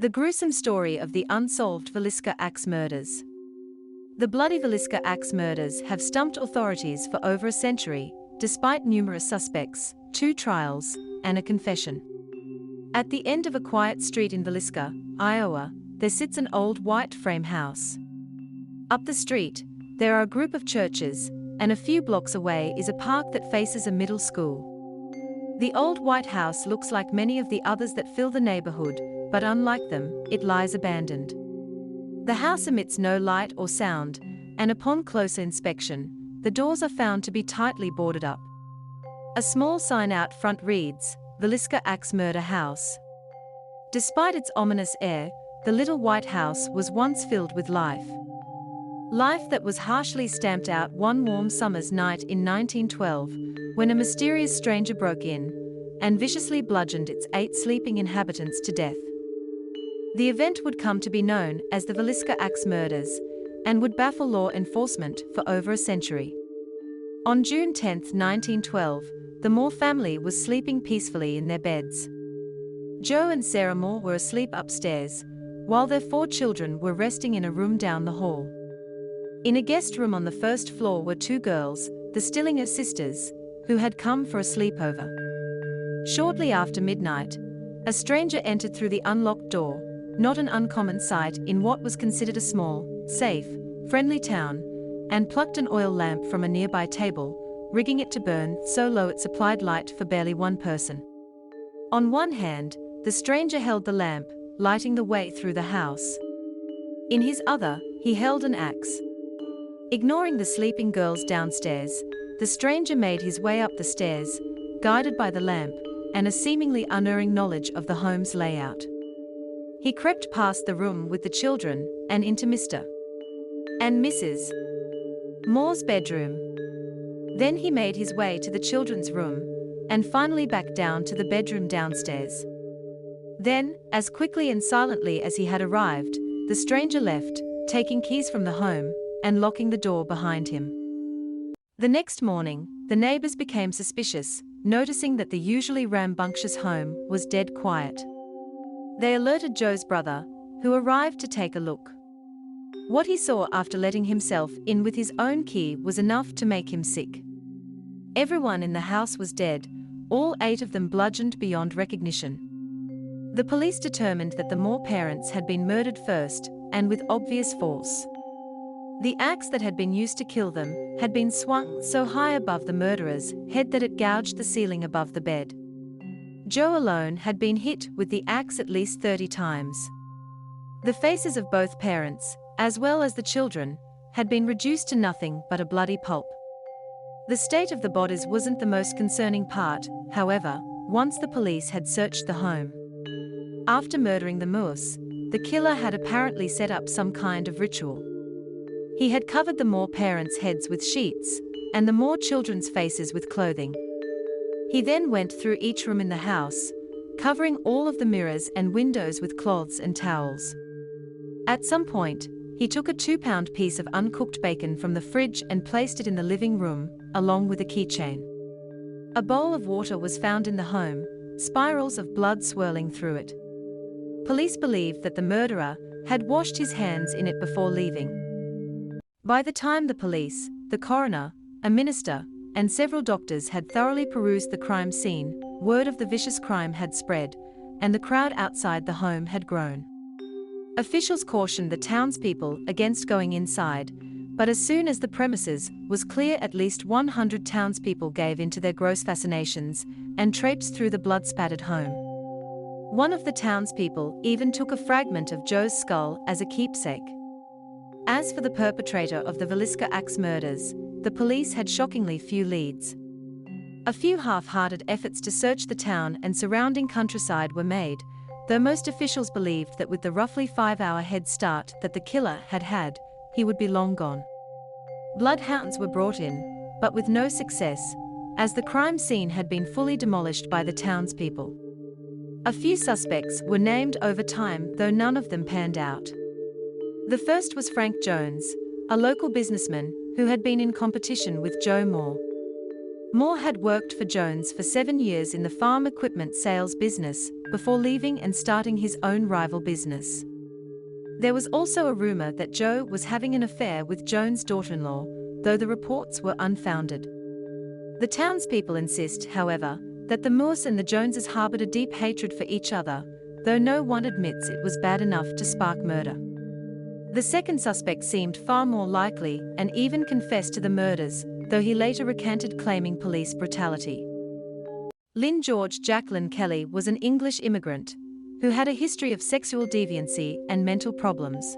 The gruesome story of the unsolved Villisca Axe murders. The bloody Villisca Axe murders have stumped authorities for over a century, despite numerous suspects, 2 trials, and a confession. At the end of a quiet street in Villisca, Iowa, there sits an old white frame house. Up the street, there are a group of churches, and a few blocks away is a park that faces a middle school. The old white house looks like many of the others that fill the neighborhood, but unlike them, it lies abandoned. The house emits no light or sound, and upon closer inspection, the doors are found to be tightly boarded up. A small sign out front reads, Villisca Axe Murder House. Despite its ominous air, the little white house was once filled with life. Life that was harshly stamped out one warm summer's night in 1912, when a mysterious stranger broke in and viciously bludgeoned its 8 sleeping inhabitants to death. The event would come to be known as the Villisca Axe Murders, and would baffle law enforcement for over a century. On June 10, 1912, the Moore family was sleeping peacefully in their beds. Joe and Sarah Moore were asleep upstairs, while their 4 children were resting in a room down the hall. In a guest room on the first floor were 2 girls, the Stillinger sisters, who had come for a sleepover. Shortly after midnight, a stranger entered through the unlocked door, not an uncommon sight in what was considered a small, safe, friendly town, and plucked an oil lamp from a nearby table, rigging it to burn so low it supplied light for barely 1 person. On one hand, the stranger held the lamp, lighting the way through the house. In his other, he held an axe. Ignoring the sleeping girls downstairs, the stranger made his way up the stairs, guided by the lamp and a seemingly unerring knowledge of the home's layout. He crept past the room with the children and into Mr. and Mrs. Moore's bedroom. Then he made his way to the children's room and finally back down to the bedroom downstairs. Then, as quickly and silently as he had arrived, the stranger left, taking keys from the home and locking the door behind him. The next morning, the neighbors became suspicious, noticing that the usually rambunctious home was dead quiet. They alerted Joe's brother, who arrived to take a look. What he saw after letting himself in with his own key was enough to make him sick. Everyone in the house was dead, all 8 of them bludgeoned beyond recognition. The police determined that the Moore parents had been murdered first, and with obvious force. The axe that had been used to kill them had been swung so high above the murderer's head that it gouged the ceiling above the bed. Joe alone had been hit with the axe at least 30 times. The faces of both parents, as well as the children, had been reduced to nothing but a bloody pulp. The state of the bodies wasn't the most concerning part, however, once the police had searched the home. After murdering the Moores, the killer had apparently set up some kind of ritual. He had covered the Moore parents' heads with sheets, and the Moore children's faces with clothing. He then went through each room in the house, covering all of the mirrors and windows with cloths and towels. At some point, he took a 2-pound piece of uncooked bacon from the fridge and placed it in the living room, along with a keychain. A bowl of water was found in the home, spirals of blood swirling through it. Police believed that the murderer had washed his hands in it before leaving. By the time the police, the coroner, a minister, and several doctors had thoroughly perused the crime scene, word of the vicious crime had spread, and the crowd outside the home had grown. Officials cautioned the townspeople against going inside, but as soon as the premises was clear, at least 100 townspeople gave in to their gross fascinations and traipsed through the blood-spattered home. One of the townspeople even took a fragment of Joe's skull as a keepsake. As for the perpetrator of the Villisca Axe murders, the police had shockingly few leads. A few half-hearted efforts to search the town and surrounding countryside were made, though most officials believed that with the roughly 5-hour head start that the killer had had, he would be long gone. Bloodhounds were brought in, but with no success, as the crime scene had been fully demolished by the townspeople. A few suspects were named over time, though none of them panned out. The first was Frank Jones, a local businessman who had been in competition with Joe Moore. Moore had worked for Jones for 7 years in the farm equipment sales business before leaving and starting his own rival business. There was also a rumor that Joe was having an affair with Jones' daughter-in-law, though the reports were unfounded. The townspeople insist, however, that the Moores and the Joneses harbored a deep hatred for each other, though no one admits it was bad enough to spark murder. The second suspect seemed far more likely and even confessed to the murders, though he later recanted claiming police brutality. Lynn George Jacqueline Kelly was an English immigrant who had a history of sexual deviancy and mental problems.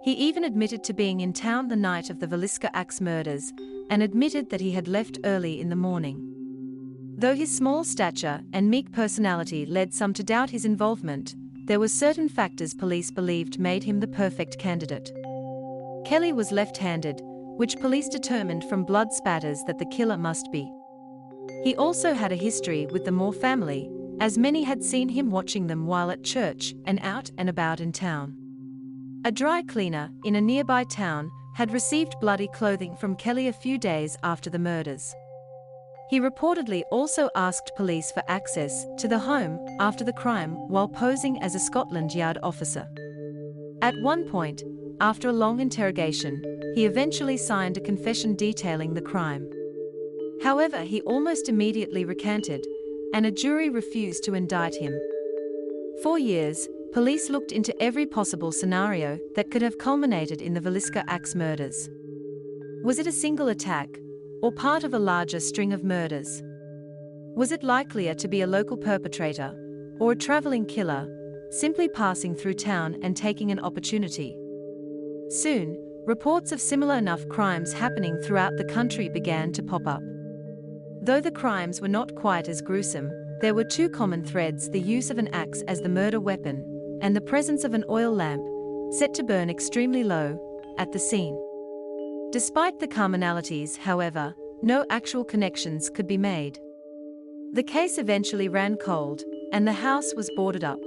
He even admitted to being in town the night of the Villisca Axe murders and admitted that he had left early in the morning. Though his small stature and meek personality led some to doubt his involvement, there were certain factors police believed made him the perfect candidate. Kelly was left-handed, which police determined from blood spatters that the killer must be. He also had a history with the Moore family, as many had seen him watching them while at church and out and about in town. A dry cleaner in a nearby town had received bloody clothing from Kelly a few days after the murders. He reportedly also asked police for access to the home after the crime while posing as a Scotland Yard officer. At one point, after a long interrogation, he eventually signed a confession detailing the crime. However, he almost immediately recanted, and a jury refused to indict him. For years, police looked into every possible scenario that could have culminated in the Villisca Axe murders. Was it a single attack, or part of a larger string of murders? Was it likelier to be a local perpetrator, or a traveling killer, simply passing through town and taking an opportunity? Soon, reports of similar enough crimes happening throughout the country began to pop up. Though the crimes were not quite as gruesome, there were two common threads: the use of an axe as the murder weapon, and the presence of an oil lamp, set to burn extremely low, at the scene. Despite the commonalities, however, no actual connections could be made. The case eventually ran cold, and the house was boarded up.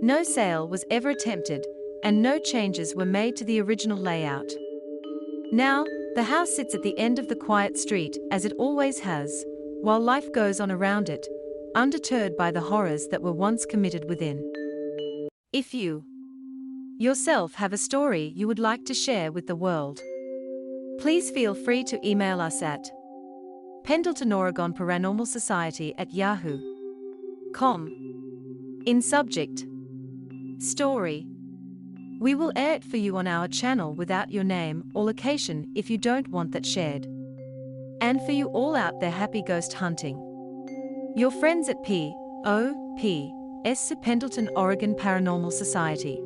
No sale was ever attempted, and no changes were made to the original layout. Now, the house sits at the end of the quiet street, as it always has, while life goes on around it, undeterred by the horrors that were once committed within. If you yourself have a story you would like to share with the world, please feel free to email us at Pendleton Oregon Paranormal Society at yahoo.com. In subject, story. We will air it for you on our channel without your name or location if you don't want that shared. And for you all out there, happy ghost hunting. Your friends at P.O.P.S. Pendleton Oregon Paranormal Society.